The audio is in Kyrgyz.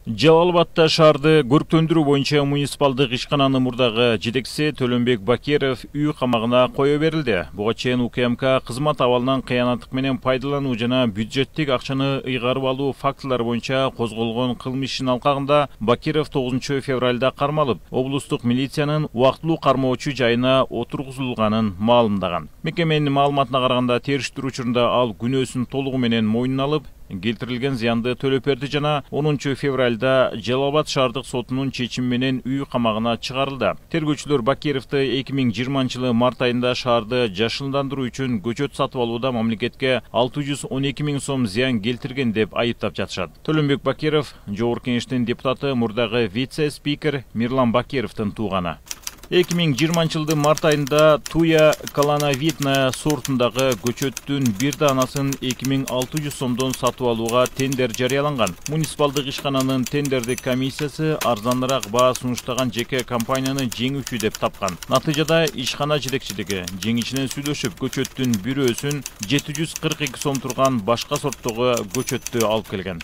Жалал Абадта шаарды көрктөндүрүү боюнча муниципалдык ишкананын мурдагы жетекчиси Төлөнбек Бакиров үй камагына кое берилди. Буга чейин УКМК кызмат абалынан кыянаттык менен пайдалануу жана бюджеттик акчаны ыйгарып алуу фактылары боюнча козголгон кылмыш ишинин алкагында Бакиров 9 февралда кармалып, облустук милициянын убактылуу кармоочу жайына отургузулганын маалымдаган. Мекеменин маалыматына караганда териштирүү учурунда ал күнөөсүн толугу менен мойнуна алып, келтирилген зыянды төлөп берди жана 10 февралда Жалал Абад шаардык сотунун чечими менен үй камагына чыгарылды. Тергөөчүлөр Бакировду 2020 март айында шаарды жашылдандыруу үчүн көчөт сатып алууда мамлекетке 612 000 сом зыян келтирген деп айыптап жатышат. Төлөнбек Бакиров Жогорку Кеңештин депутаты, мурдагы вице-спикер Мирлан Бакировдун тууганы. 2020 жылдын март айында Туя Калановидная сортундагы көчөттүн бир даанасын 2600 сомдон сатып алууга тендер жарыяланган. Муниципалдык ишкананын тендердик комиссиясы арзаныраак баа сунуштаган жеке компанияны жеңүүчү деп тапкан. Натыйжада ишкана жетекчилиги жеңичинен сүйлөшүп көчөттүн бирөөсүн 742 сом турган башка сорттогу көчөттү алып келген.